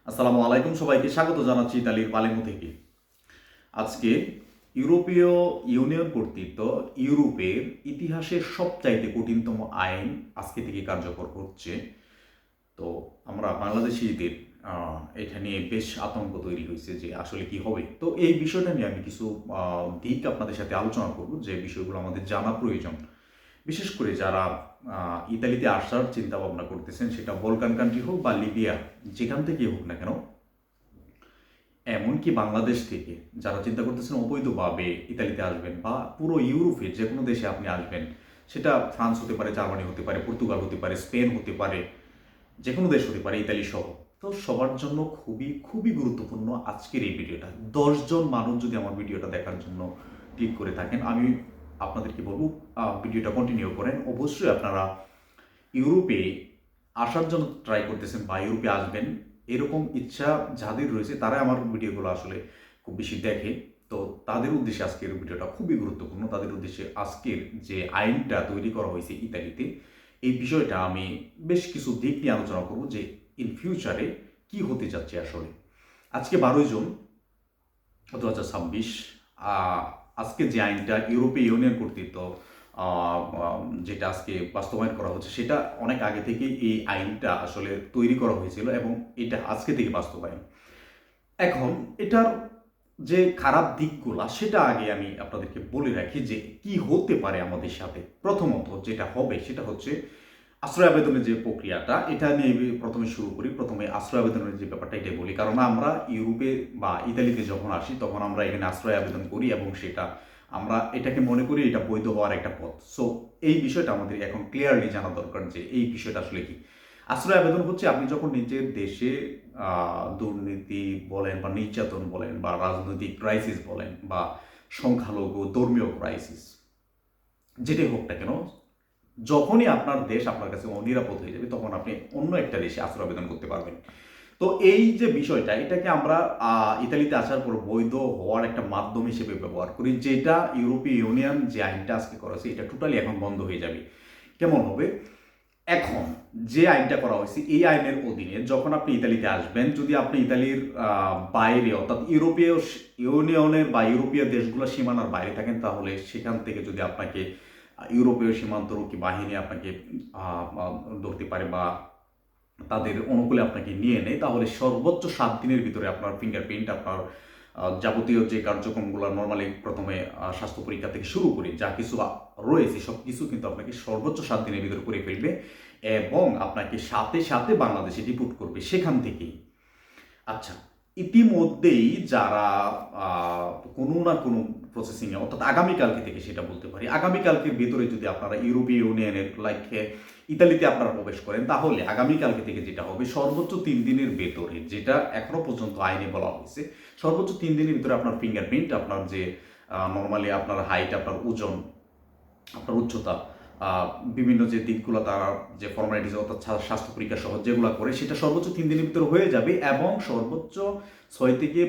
আসসালামু আলাইকুম, সবাইকে স্বাগত জানাচ্ছি ইতালির পালেমো থেকে। আজকে ইউরোপীয় ইউনিয়ন কর্তৃক ইউরোপের ইতিহাসের সবচাইতে কঠিনতম আইন আজকে থেকে কার্যকর হচ্ছে। তো আমরা বাংলাদেশিদের এটা নিয়ে বেশ আতঙ্ক তৈরি হয়েছে যে আসলে কি হবে। তো এই বিষয়টা নিয়ে আমি কিছু দিক আপনাদের সাথে আলোচনা করব, যে বিষয়গুলো আমাদের জানা প্রয়োজন। বিশেষ করে যারা ইতালিতে আসার চিন্তা ভাবনা করতেছেন, সেটা বলকান কান্ট্রি হোক বা লিবিয়া, যেখান থেকেই হোক না কেন, এমনকি বাংলাদেশ থেকে যারা চিন্তা করতেছেন অবৈধভাবে ইতালিতে আসবেন বা পুরো ইউরোপের যে কোনো দেশে আপনি আসবেন, সেটা ফ্রান্স হতে পারে, জার্মানি হতে পারে, পর্তুগাল হতে পারে, স্পেন হতে পারে, যে কোনো দেশ হতে পারে, ইতালি সহ। তো সবার জন্য খুবই খুবই গুরুত্বপূর্ণ আজকের এই ভিডিওটা। 10 জন মানুষ যদি আমার ভিডিওটা দেখার জন্য ক্লিক করে থাকেন, আমি আপনাদেরকে বলবো ভিডিওটা কন্টিনিউ করেন। অবশ্যই আপনারা ইউরোপে আসার জন্য ট্রাই করতেছেন বা ইউরোপে আসবেন এরকম ইচ্ছা যাদের রয়েছে, তারা আমার ভিডিওগুলো আসলে খুব বেশি দেখে। তো তাদের উদ্দেশ্যে আজকের ভিডিওটা খুবই গুরুত্বপূর্ণ। তাদের উদ্দেশ্যে আজকের যে আইনটা তৈরি করা হয়েছে ইতালিতে, এই বিষয়টা আমি বেশ কিছু দিক নিয়ে আলোচনা করব, যে ইন ফিউচারে কি হতে যাচ্ছে আসলে। আজকে 12 জুন 2026, আজকে যে আইনটা ইউরোপীয় ইউনিয়ন কর্তৃক যেটা আজকে বাস্তবায়ন করা হচ্ছে, সেটা অনেক আগে থেকে এই আইনটা আসলে তৈরি করা হয়েছিল এবং এটা আজকে থেকে বাস্তবায়ন। এখন এটার যে খারাপ দিকগুলা, সেটা আগে আমি আপনাদেরকে বলে রাখি যে কি হতে পারে আমাদের সাথে। প্রথমত যেটা হবে সেটা হচ্ছে আশ্রয় আবেদনের যে প্রক্রিয়াটা, এটা নিয়ে প্রথমে শুরু করি। প্রথমে আশ্রয় আবেদনের যে ব্যাপারটা এটাই বলি, কারণ আমরা ইউরোপে বা ইতালিতে যখন আসি তখন আমরা এখানে আশ্রয় আবেদন করি এবং সেটা আমরা এটাকে মনে করি এটা বৈধ হওয়ার একটা পথ। সো এই বিষয়টা আমাদের এখন ক্লিয়ারলি জানা দরকার যে এই বিষয়টা আসলে কি। আশ্রয় আবেদন হচ্ছে আপনি যখন নিজের দেশে দুর্নীতি বলেন বা নির্যাতন বলেন বা রাজনৈতিক ক্রাইসিস বলেন বা সংখ্যালঘু ধর্মীয় ক্রাইসিস, যেটাই হোক না কেন, যখনই আপনার দেশ আপনার কাছে অনিরাপদ হয়ে যাবে, তখন আপনি অন্য একটা দেশে আশ্রয় আবেদন করতে পারবেন। তো এই যে বিষয়টা, এটাকে আমরা ইতালিতে আসার পর বৈধ হওয়ার একটা মাধ্যম হিসেবে ব্যবহার করি, যেটা ইউরোপীয় ইউনিয়ন যে আইনটা আজকে করেছে এটা টোটালি এখন বন্ধ হয়ে যাবে। কেমন হবে? এখন যে আইনটা করা হয়েছে, এই আইনের অধীনে যখন আপনি ইতালিতে আসবেন, যদি আপনি ইতালির বাইরে, অর্থাৎ ইউরোপীয় ইউনিয়নের বা ইউরোপীয় দেশগুলোর সীমানার বাইরে থাকেন, তাহলে সেখান থেকে যদি আপনাকে ইউরোপীয় সীমান্তরক্ষী বাহিনী আপনাকে ধরতে পারে বা তাদের অনুকূলে আপনাকে নিয়ে নেয়, তাহলে সর্বোচ্চ 7 দিনের ভিতরে আপনার ফিঙ্গারপ্রিন্ট, আপনার যাবতীয় যে কার্যক্রমগুলো নর্মালি প্রথমে স্বাস্থ্য পরীক্ষা থেকে শুরু করে যা কিছু রয়েছে, সব কিছু কিন্তু আপনাকে সর্বোচ্চ 7 দিনের ভিতরে করে ফেলবে এবং আপনাকে সাথে সাথে বাংলাদেশে ডিপোর্ট করবে সেখান থেকেই। আচ্ছা, ইতিমধ্যেই যারা কোনো না কোনো প্রসেসিংয়ে, অর্থাৎ আগামীকালকে থেকে সেটা বলতে পারি, আগামীকালকের ভেতরে যদি আপনারা ইউরোপীয় ইউনিয়নের ইতালিতে আপনারা প্রবেশ করেন, তাহলে আগামীকালকে থেকে যেটা হবে, সর্বোচ্চ 3 দিনের ভেতরে, যেটা এখনো পর্যন্ত আইনে বলা হয়েছে, সর্বোচ্চ 3 দিনের ভিতরে আপনার ফিঙ্গারপ্রিন্ট, আপনার যে নর্মালি আপনার হাইট, আপনার ওজন, আপনার উচ্চতা, বিভিন্ন যে দিকগুলো তারা যে ফর্মালিটিস, অর্থাৎ স্বাস্থ্য পরীক্ষা সহ যেগুলো করে, সেটা সর্বোচ্চ 3 দিনের ভিতরে হয়ে যাবে এবং সর্বোচ্চ 6 থেকে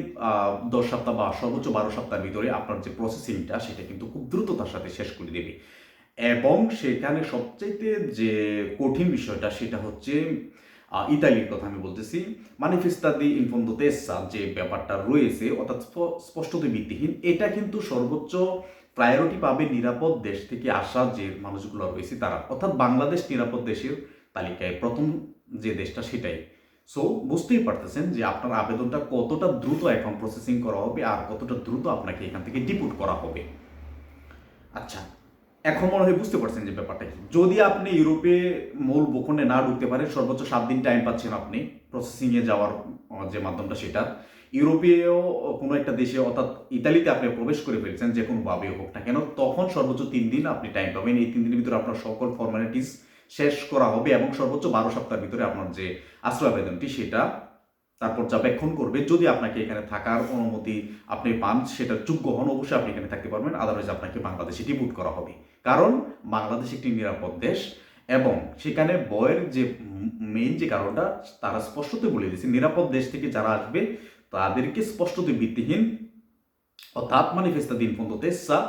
10 সপ্তাহ বা সর্বোচ্চ 12 সপ্তাহের ভিতরে আপনার যে প্রসেসিংটা, সেটা কিন্তু খুব দ্রুততার সাথে শেষ করে দেবে। এবং সেখানে সবচাইতে যে কঠিন বিষয়টা, সেটা হচ্ছে ইতালির কথা আমি বলতেছি, মানিফেস্তা দি ইনফন্দোতেসা যে ব্যাপারটা রয়েছে, অর্থাৎ স্পষ্টতই ভিত্তিহীন। এটা কিন্তু সর্বোচ্চ প্রায়োরিটি পাবে নিরাপদ দেশ থেকে আসা যে মানুষগুলো রয়েছে তারা, অর্থাৎ বাংলাদেশ নিরাপদ দেশের তালিকায় প্রথম যে দেশটা সেটাই। সো বুঝতেই পারতেছেন যে আপনার আবেদনটা কতটা দ্রুত এখন প্রসেসিং করা হবে আর কতটা দ্রুত আপনাকে এখান থেকে ডিপোর্ট করা হবে। আচ্ছা, এখন মনে হয় বুঝতে পারছেন যে ব্যাপারটা কি। যদি আপনি ইউরোপে মূল ভূখণ্ডে না ঢুকতে পারেন, সর্বোচ্চ 7 দিন টাইম পাচ্ছেন আপনি প্রসেসিংয়ে যাওয়ার যে মাধ্যমটা সেটা। ইউরোপীয় কোনো একটা দেশে, অর্থাৎ ইতালিতে আপনি প্রবেশ করে ফেলছেন যে কোনোভাবে হোক না কেন, তখন সর্বোচ্চ 3 দিন আপনি টাইম পাবেন। এই 3 দিনের ভিতরে আপনার সকল ফর্মালিটিস শেষ করা হবে এবং সর্বোচ্চ 12 সপ্তাহের ভিতরে আপনার যে আশ্রয় আবেদনটি, সেটা তার পর্যবেক্ষণ করবে। যদি আপনাকে এখানে থাকার অনুমতি আপনি পান, সেটা যোগ্য হন, অবশ্যই আপনি এখানে থাকতে পারবেন, আদারওয়াইজ আপনাকে বাংলাদেশে ডিপোর্ট করা হবে। কারণ বাংলাদেশ একটি নিরাপদ দেশ এবং সেখানে বয়ের যে মেইন যে কারণটা, তারা স্পষ্টতই বলে দিয়েছে, নিরাপদ দেশ থেকে যারা আসবে তাদেরকে স্পষ্টতই ভিত্তিহীন, অর্থাৎ মানিফেস্তা দিন ইনফন্দোতেসা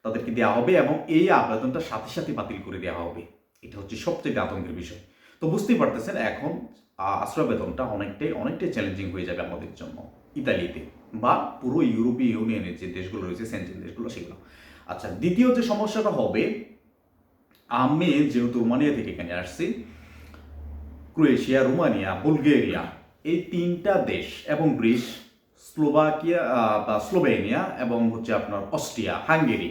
তাদেরকে দেওয়া হবে এবং এই আবেদনটা সাথে সাথে বাতিল করে দেওয়া হবে। এটা হচ্ছে সবচেয়ে আতঙ্কের বিষয়। তো বুঝতেই পারতেছেন এখন আশ্রয় বেতনটা অনেকটাই চ্যালেঞ্জিং হয়ে যাবে আমাদের জন্য ইতালিতে বা পুরো ইউরোপীয় ইউনিয়নের যে দেশগুলো রয়েছে সেন্ট্রাল দেশগুলো সেগুলো। আচ্ছা, দ্বিতীয় যে সমস্যাটা হবে, আমি যেহেতু রোমানিয়া থেকে এখানে আসছি, ক্রোয়েশিয়া, রোমানিয়া, বুলগেরিয়া এই তিনটা দেশ এবং গ্রিস, স্লোভাকিয়া বা স্লোভেনিয়া এবং হচ্ছে আপনার অস্ট্রিয়া, হাঙ্গেরি,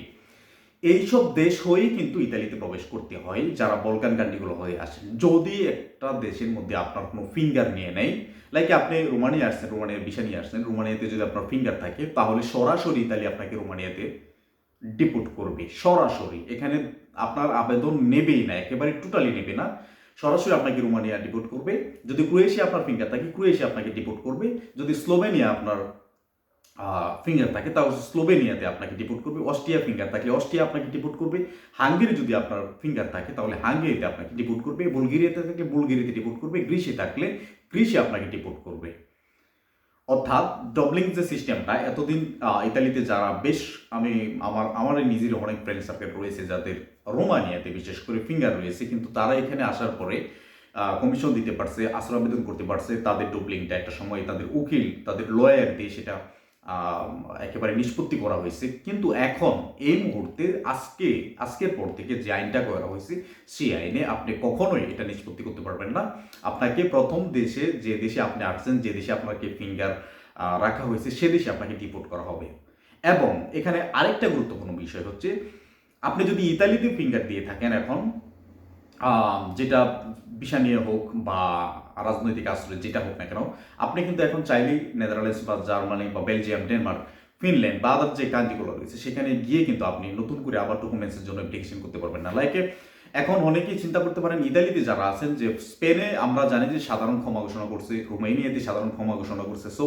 এইসব দেশ হয়েই কিন্তু ইতালিতে প্রবেশ করতে হয় যারা বলকান কান্ট্রিগুলো হয়ে আসেন। যদি একটা দেশের মধ্যে আপনার কোনো ফিঙ্গার নিয়ে নেয়, লাইক আপনি রোমানিয়া আসছেন, রোমানিয়ার ভিসা নিয়ে আসছেন, রোমানিয়াতে যদি আপনার ফিঙ্গার থাকে তাহলে সরাসরি ইতালি আপনাকে রোমানিয়াতে ডিপোর্ট করবে সরাসরি। এখানে আপনার আবেদন নেবেই না, একেবারে টোটালি নেবে না, সরাসরি আপনাকে রোমানিয়া ডিপোর্ট করবে। যদি ক্রোয়েশিয়া আপনার ফিঙ্গার থাকে ক্রোয়েশিয়া আপনাকে ডিপোর্ট করবে। যদি স্লোভেনিয়া আপনার ফিঙ্গার থাকে তাহলে স্লোভেনিয়াতে আপনাকে ডিপোর্ট করবে। অস্ট্রিয়া ফিঙ্গার থাকলে অস্ট্রিয়া আপনাকে ডিপোর্ট করবে। হাঙ্গেরি যদি আপনার ফিঙ্গার থাকে তাহলে হাঙ্গেরিতে আপনাকে ডিপোর্ট করবে। বুলগেরিয়াতে থাকলে বুলগেরিয়াতে ডিপোর্ট করবে। গ্রিসে থাকলে গ্রিসে আপনাকে ডিপোর্ট করবে। অর্থাৎ ডবলিং যে সিস্টেমটা এতদিন ইতালিতে যারা বেশ, আমার নিজের অনেক ফ্রেন্ড সার্কেল রয়েছে যাদের রোমানিয়াতে বিশেষ করে ফিঙ্গার রয়েছে, কিন্তু তারা এখানে আসার পরে কমিশন দিতে পারছে, আশ্রয় আবেদন করতে পারছে, তাদের ডবলিংটা একটা সময় তাদের উকিল, তাদের লয়ার দিয়ে সেটা একেবারে নিষ্পত্তি করা হয়েছে। কিন্তু এখন এই মুহূর্তে আজকের পর থেকে যে আইনটা করা হয়েছে সেই আইনে আপনি কখনোই এটা নিষ্পত্তি করতে পারবেন না। আপনাকে প্রথম দেশে, যে দেশে আপনি আসছেন, যে দেশে আপনাকে ফিঙ্গার রাখা হয়েছে, সে দেশে আপনাকে ডিপোর্ট করা হবে। এবং এখানে আরেকটা গুরুত্বপূর্ণ বিষয় হচ্ছে, আপনি যদি ইতালিতে ফিঙ্গার দিয়ে থাকেন এখন, যেটা ভিসা নিয়ে হোক বা রাজনৈতিক আশ্রয় যেটা হোক না কেন, আপনি কিন্তু এখন চাইলেই নেদারল্যান্ডস বা জার্মানি বা বেলজিয়াম, ডেনমার্ক, ফিনল্যান্ড বা আদার যে কান্ট্রিগুলো রয়েছে সেখানে গিয়ে কিন্তু আপনি নতুন করে আবার ডকুমেন্টসের জন্য অ্যাপ্লিকেশন করতে পারবেন না। লাইক এখন অনেকেই চিন্তা করতে পারেন ইতালিতে যারা আছেন যে স্পেনে আমরা জানি যে সাধারণ ক্ষমা ঘোষণা করছে, রোমানিয়াতে সাধারণ ক্ষমা ঘোষণা করছে, সো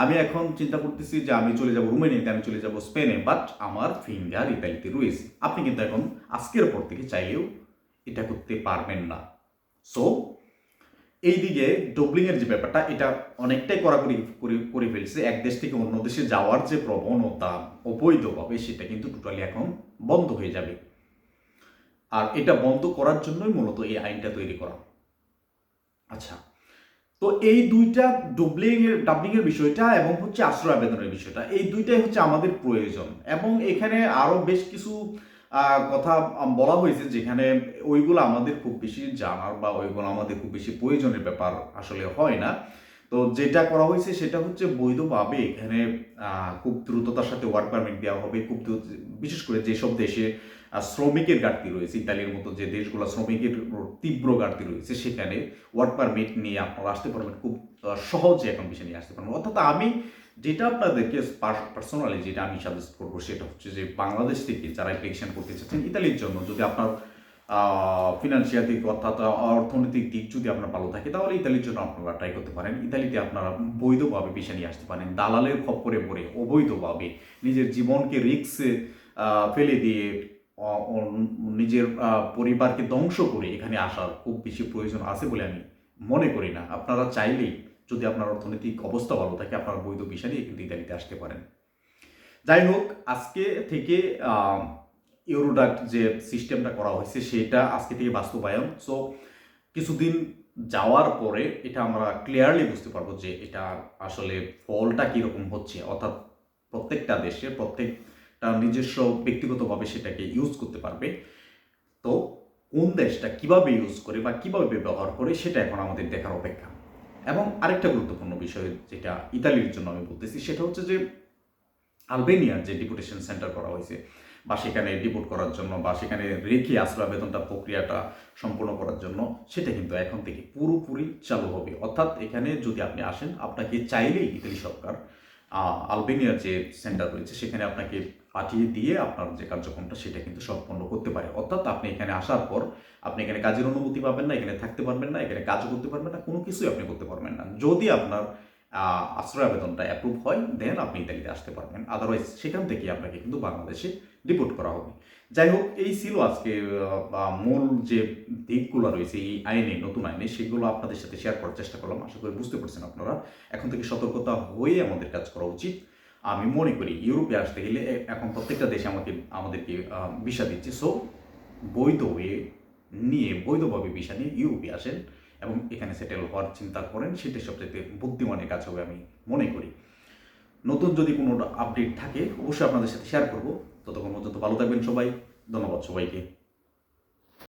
আমি এখন চিন্তা করতেছি যে আমি চলে যাব রোমানিয়াতে, আমি চলে যাব স্পেনে, বাট আমার ফিঙ্গার ইতালিতে রয়েছে। আপনি কিন্তু এখন আজকের পর থেকে চাইলেও এটা করতে পারবেন না। সো এইদিকে ডবলিংয়ের যে ব্যাপারটা, এটা অনেকটাই কড়াকড়ি করে ফেলছে। এক দেশ থেকে অন্য দেশে যাওয়ার যে প্রবণতা অবৈধভাবে, সেটা কিন্তু টোটালি এখন বন্ধ হয়ে যাবে। আর এটা বন্ধ করার জন্যই মূলত এই আইনটা তৈরি করা। আচ্ছা, তো এই দুইটা ডাবলিংয়ের বিষয়টা এবং হচ্ছে আশ্রয় আবেদনের বিষয়টা, এই দুইটাই হচ্ছে আমাদের প্রয়োজন। এবং এখানে আরো বেশ কিছু কথা বলা হয়েছে যেখানে ওইগুলো আমাদের খুব বেশি জানার বা ওইগুলো আমাদের খুব বেশি প্রয়োজনের ব্যাপার আসলে হয় না। তো যেটা করা হয়েছে সেটা হচ্ছে বৈধভাবে এখানে খুব দ্রুততার সাথে ওয়ার্ক পারমিট দেওয়া হবে। খুব দ্রুত, বিশেষ করে যেসব দেশে শ্রমিকের ঘাটতি রয়েছে, ইতালির মতো যে দেশগুলো শ্রমিকের তীব্র ঘাটতি রয়েছে, সেখানে ওয়ার্ক পারমিট নিয়ে আপনারা আসতে পারবেন, খুব সহজে এখন বিষয় নিয়ে আসতে পারবেন। অর্থাৎ আমি যেটা আপনাদেরকে পার্সোনালি যেটা আমি সাজেস্ট করবো সেটা হচ্ছে যে বাংলাদেশ থেকে যারা অ্যাপ্লিকেশন করতে চাচ্ছেন ইতালির জন্য, যদি আপনার ফিনান্সিয়াল দিক অর্থাৎ অর্থনৈতিক দিক যদি আপনার ভালো থাকে, তাহলে ইতালির জন্য আপনারা ট্রাই করতে পারেন। ইতালিতে আপনারা বৈধভাবে ভিসা নিয়ে আসতে পারেন। দালালের খপ্পরে পড়ে অবৈধভাবে নিজের জীবনকে রিস্কে ফেলে দিয়ে নিজের পরিবারকে ধ্বংস করে এখানে আসার খুব বেশি প্রয়োজন আছে বলে আমি মনে করি না। আপনারা চাইলেই, যদি আপনার অর্থনৈতিক অবস্থা ভালো থাকে, আপনার বৈধ ভিসা নিয়ে কিন্তু ইতালিতে আসতে পারেন। যাই হোক, আজকে থেকে ইউরোডাক্ট যে সিস্টেমটা করা হয়েছে সেটা আজকে থেকে বাস্তবায়ন। সো কিছুদিন যাওয়ার পরে এটা আমরা ক্লিয়ারলি বুঝতে পারবো যে এটা আসলে ফলটা কীরকম হচ্ছে। অর্থাৎ প্রত্যেকটা দেশে প্রত্যেকটা নিজস্ব ব্যক্তিগতভাবে সেটাকে ইউজ করতে পারবে। তো কোন দেশটা কিভাবে ইউজ করে বা কিভাবে ব্যবহার করে সেটা এখন আমাদের দেখার অপেক্ষা। এবং আরেকটা গুরুত্বপূর্ণ বিষয় যেটা ইতালির জন্য আমি বলতেছি সেটা হচ্ছে যে আলবেনিয়ার যে ডিপোর্টেশন সেন্টার করা হয়েছে বা সেখানে ডিপোর্ট করার জন্য বা সেখানে রেখে আশ্রয় আবেদনটা প্রক্রিয়াটা সম্পূর্ণ করার জন্য, সেটা কিন্তু এখন থেকে পুরোপুরি চালু হবে। অর্থাৎ এখানে যদি আপনি আসেন, আপনাকে চাইলেই ইতালি সরকার আলবেনিয়ার যে সেন্টার রয়েছে সেখানে আপনাকে পাঠিয়ে দিয়ে আপনার যে কার্যক্রমটা সেটা কিন্তু সম্পন্ন করতে পারে। অর্থাৎ আপনি এখানে আসার পর আপনি এখানে কাজের অনুমতি পাবেন না, এখানে থাকতে পারবেন না, এখানে কাজও করতে পারবেন না, কোনো কিছুই আপনি করতে পারবেন না। যদি আপনার আশ্রয় আবেদনটা অ্যাপ্রুভ হয়, দেন আপনি ইতালিতে আসতে পারবেন। আদারওয়াইজ সেখান থেকে আপনাকে কিন্তু বাংলাদেশে ডিপোর্ট করা হবে। যাই হোক, এই ছিল আজকে মূল যে দিকগুলো রয়েছে এই আইনে, নতুন আইনে, সেগুলো আপনাদের সাথে শেয়ার করার চেষ্টা করলাম। আশা করি বুঝতে পারছেন আপনারা। এখন থেকে সতর্কতা হয়ে আমাদের কাজ করা উচিত। আমি মনে করি ইউরোপে আসতে গেলে এখন প্রত্যেকটা দেশে আমাদেরকে ভিসা দিচ্ছে। সো বৈধ হয়ে নিয়ে, বৈধভাবে ভিসা নিয়ে ইউরোপে আসেন এবং এখানে সেটেল হওয়ার চিন্তা করেন, সেটাই সবচেয়ে বুদ্ধিমানের কাজ হবে আমি মনে করি। নতুন যদি কোনো আপডেট থাকে অবশ্যই আপনাদের সাথে শেয়ার করব। ততক্ষণ পর্যন্ত ভালো থাকবেন সবাই। ধন্যবাদ সবাইকে।